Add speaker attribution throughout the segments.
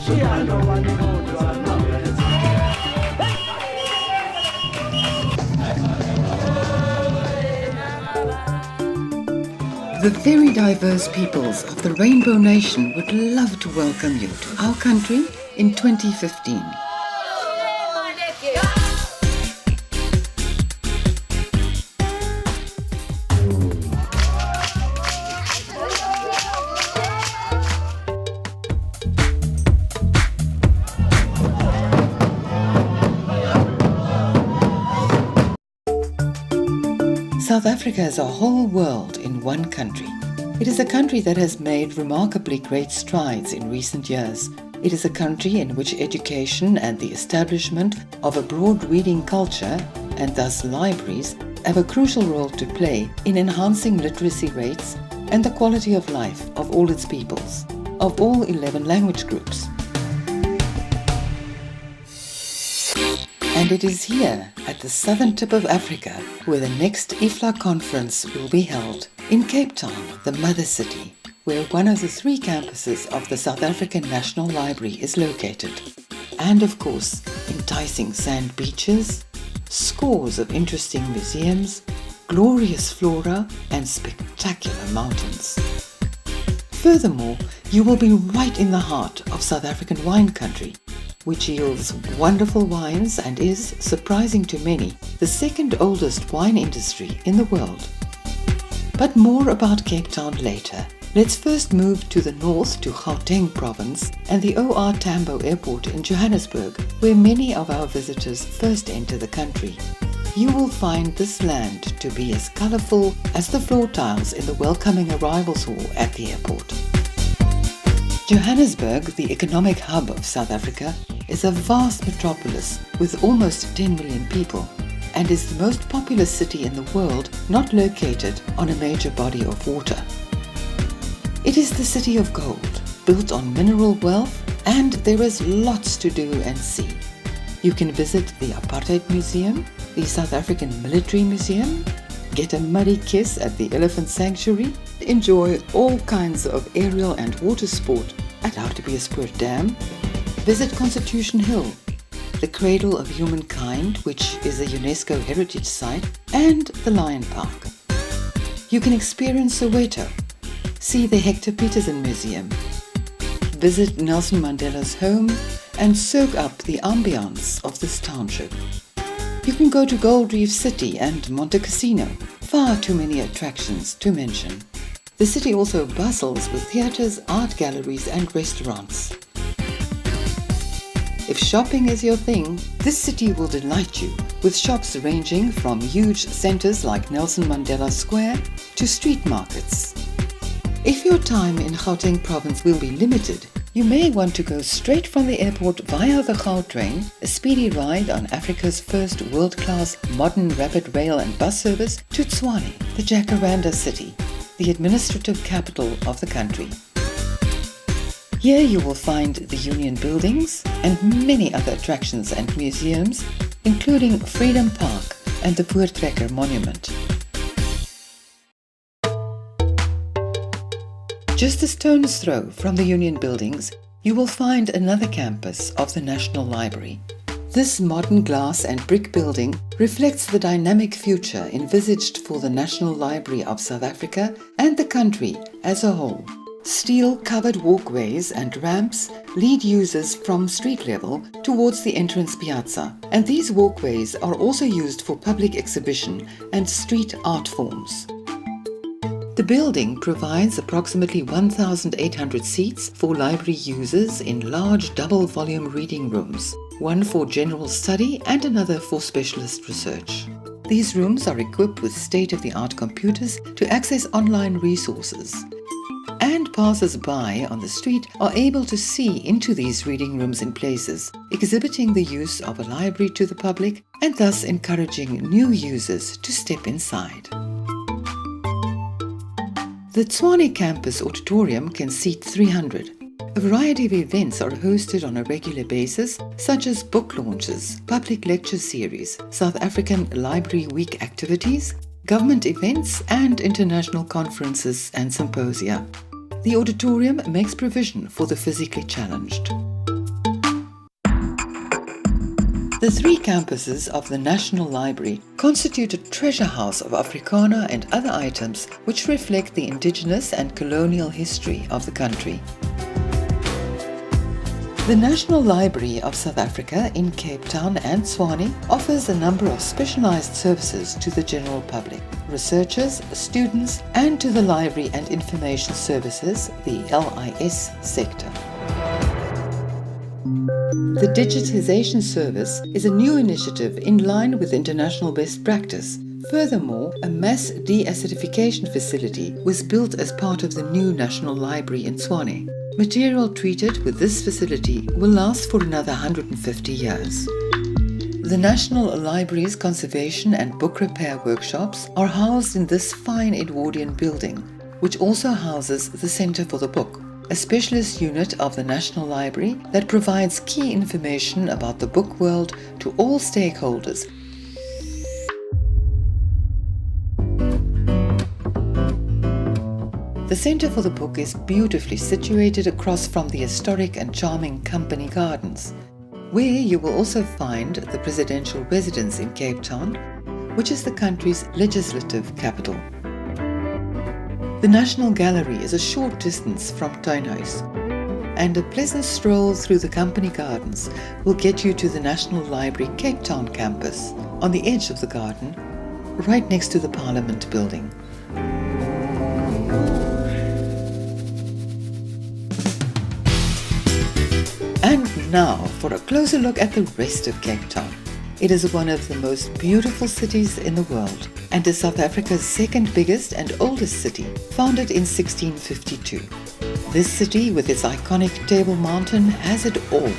Speaker 1: The very diverse peoples of the Rainbow Nation would love to welcome you to our country in 2015. South Africa is a whole world in one country. It is a country that has made remarkably great strides in recent years. It is a country in which education and the establishment of a broad reading culture, and thus libraries, have a crucial role to play in enhancing literacy rates and the quality of life of all its peoples, of all 11 language groups. And it is here, at the southern tip of Africa, where the next IFLA conference will be held, in Cape Town, the mother city, where one of the 3 campuses of the South African National Library is located. And of course, enticing sand beaches, scores of interesting museums, glorious flora and spectacular mountains. Furthermore, you will be right in the heart of South African wine country, which yields wonderful wines and is, surprising to many, the second oldest wine industry in the world. But more about Cape Town later. Let's first move to the north to Gauteng province and the OR Tambo Airport in Johannesburg, where many of our visitors first enter the country. You will find this land to be as colourful as the floor tiles in the welcoming arrivals hall at the airport. Johannesburg, the economic hub of South Africa, is a vast metropolis with almost 10 million people and is the most populous city in the world not located on a major body of water. It is the city of gold, built on mineral wealth, and there is lots to do and see. You can visit the Apartheid Museum, the South African Military Museum, get a muddy kiss at the Elephant Sanctuary, enjoy all kinds of aerial and water sport at Hartbeespoort Dam, visit Constitution Hill, the cradle of humankind, which is a UNESCO heritage site, and the Lion Park. You can experience Soweto, see the Hector Peterson Museum, visit Nelson Mandela's home, and soak up the ambiance of this township. You can go to Gold Reef City and Monte Cassino. Far too many attractions to mention. The city also bustles with theatres, art galleries and restaurants. If shopping is your thing, this city will delight you, with shops ranging from huge centres like Nelson Mandela Square to street markets. If your time in Gauteng province will be limited, you may want to go straight from the airport via the Gautrain, a speedy ride on Africa's first world-class modern rapid rail and bus service, to Tshwane, the Jacaranda city, the administrative capital of the country. Here you will find the Union Buildings and many other attractions and museums, including Freedom Park and the Voortrekker Monument. Just a stone's throw from the Union Buildings, you will find another campus of the National Library. This modern glass and brick building reflects the dynamic future envisaged for the National Library of South Africa and the country as a whole. Steel-covered walkways and ramps lead users from street level towards the entrance piazza, and these walkways are also used for public exhibition and street art forms. The building provides approximately 1,800 seats for library users in large double-volume reading rooms, one for general study and another for specialist research. These rooms are equipped with state-of-the-art computers to access online resources. And passers-by on the street are able to see into these reading rooms in places, exhibiting the use of a library to the public and thus encouraging new users to step inside. The Tshwane campus auditorium can seat 300. A variety of events are hosted on a regular basis, such as book launches, public lecture series, South African Library Week activities, government events, and international conferences and symposia. The auditorium makes provision for the physically challenged. The three campuses of the National Library constitute a treasure house of Afrikaner and other items which reflect the indigenous and colonial history of the country. The National Library of South Africa in Cape Town and Tshwane offers a number of specialized services to the general public, researchers, students, and to the Library and Information Services, the LIS sector. The Digitization Service is a new initiative in line with international best practice. Furthermore, a mass deacidification facility was built as part of the new National Library in Tshwane. Material treated with this facility will last for another 150 years. The National Library's conservation and book repair workshops are housed in this fine Edwardian building, which also houses the Centre for the Book, a specialist unit of the National Library that provides key information about the book world to all stakeholders. The Centre for the Book is beautifully situated across from the historic and charming Company Gardens, where you will also find the presidential residence in Cape Town, which is the country's legislative capital. The National Gallery is a short distance from Tuinhuis, and a pleasant stroll through the Company Gardens will get you to the National Library Cape Town campus, on the edge of the garden, right next to the Parliament building. And now for a closer look at the rest of Cape Town. It is one of the most beautiful cities in the world and is South Africa's second biggest and oldest city, founded in 1652. This city, with its iconic Table Mountain, has it all,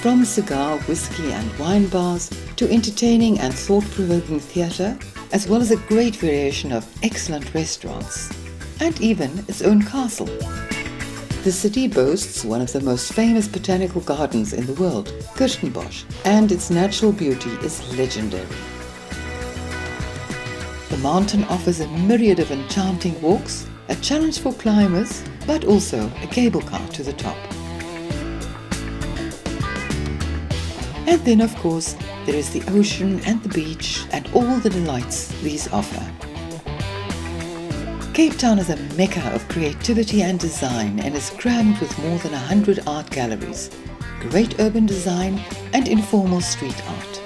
Speaker 1: from cigar, whiskey and wine bars to entertaining and thought-provoking theatre, as well as a great variation of excellent restaurants, and even its own castle. The city boasts one of the most famous botanical gardens in the world, Kirstenbosch, and its natural beauty is legendary. The mountain offers a myriad of enchanting walks, a challenge for climbers, but also a cable car to the top. And then, of course, there is the ocean and the beach and all the delights these offer. Cape Town is a mecca of creativity and design and is crammed with more than 100 art galleries, great urban design and informal street art.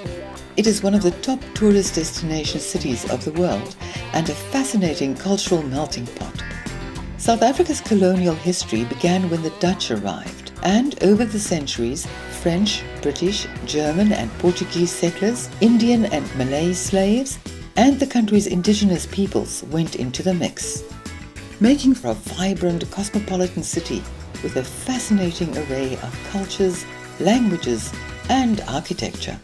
Speaker 1: It is one of the top tourist destination cities of the world and a fascinating cultural melting pot. South Africa's colonial history began when the Dutch arrived, and over the centuries, French, British, German and Portuguese settlers, Indian and Malay slaves, and the country's indigenous peoples went into the mix, making for a vibrant cosmopolitan city with a fascinating array of cultures, languages, and architecture.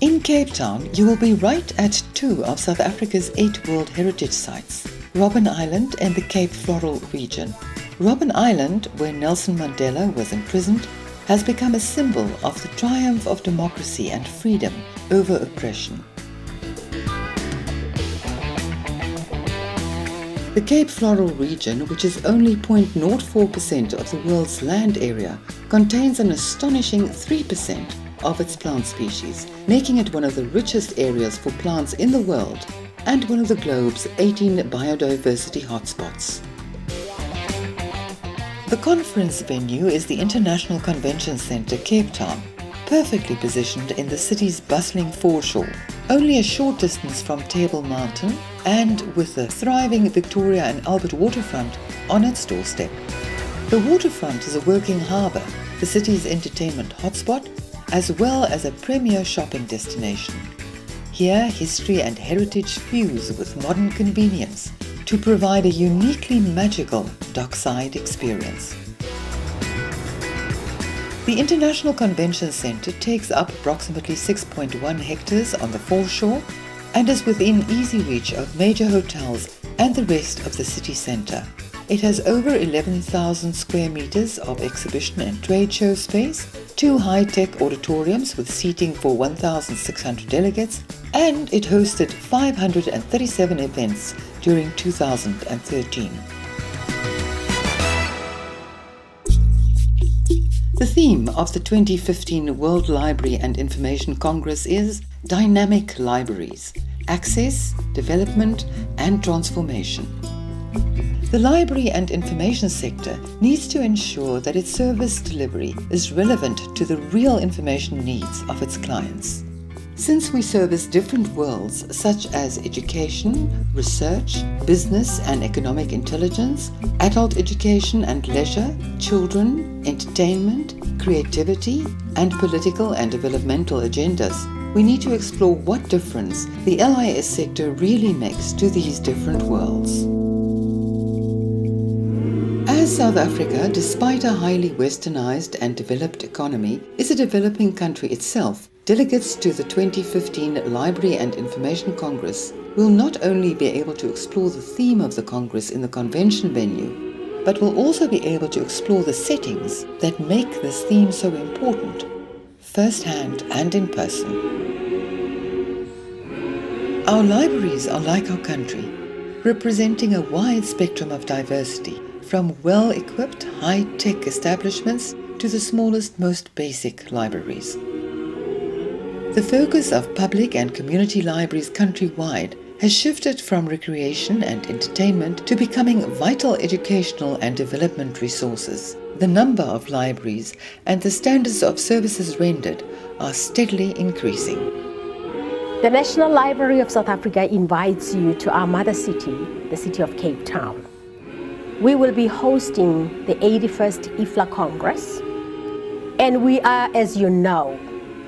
Speaker 1: In Cape Town, you will be right at two of South Africa's 8 World Heritage Sites, Robben Island and the Cape Floral region. Robben Island, where Nelson Mandela was imprisoned, has become a symbol of the triumph of democracy and freedom over oppression. The Cape Floral region, which is only 0.04% of the world's land area, contains an astonishing 3% of its plant species, making it one of the richest areas for plants in the world and one of the globe's 18 biodiversity hotspots. The conference venue is the International Convention Centre, Cape Town, perfectly positioned in the city's bustling foreshore, only a short distance from Table Mountain and with the thriving Victoria and Albert waterfront on its doorstep. The waterfront is a working harbour, the city's entertainment hotspot, as well as a premier shopping destination. Here, history and heritage fuse with modern convenience to provide a uniquely magical dockside experience. The International Convention Centre takes up approximately 6.1 hectares on the foreshore and is within easy reach of major hotels and the rest of the city centre. It has over 11,000 square meters of exhibition and trade show space, 2 high-tech auditoriums with seating for 1,600 delegates, and it hosted 537 events during 2013. The theme of the 2015 World Library and Information Congress is Dynamic Libraries: Access, Development and Transformation. The library and information sector needs to ensure that its service delivery is relevant to the real information needs of its clients. Since we service different worlds such as education, research, business and economic intelligence, adult education and leisure, children, entertainment, creativity, and political and developmental agendas, we need to explore what difference the LIS sector really makes to these different worlds. As South Africa, despite a highly westernized and developed economy, is a developing country itself, delegates to the 2015 Library and Information Congress will not only be able to explore the theme of the Congress in the convention venue, but will also be able to explore the settings that make this theme so important, first-hand and in person. Our libraries are like our country, representing a wide spectrum of diversity, from well-equipped high-tech establishments to the smallest, most basic libraries. The focus of public and community libraries countrywide has shifted from recreation and entertainment to becoming vital educational and development resources. The number of libraries and the standards of services rendered are steadily increasing.
Speaker 2: The National Library of South Africa invites you to our mother city, the city of Cape Town. We will be hosting the 81st IFLA Congress, and we are, as you know,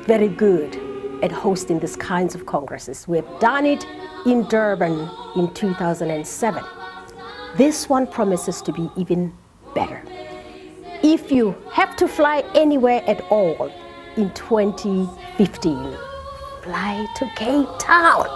Speaker 2: very good at hosting these kinds of congresses. We've done it in Durban in 2007. This one promises to be even better. If you have to fly anywhere at all in 2015, fly to Cape Town.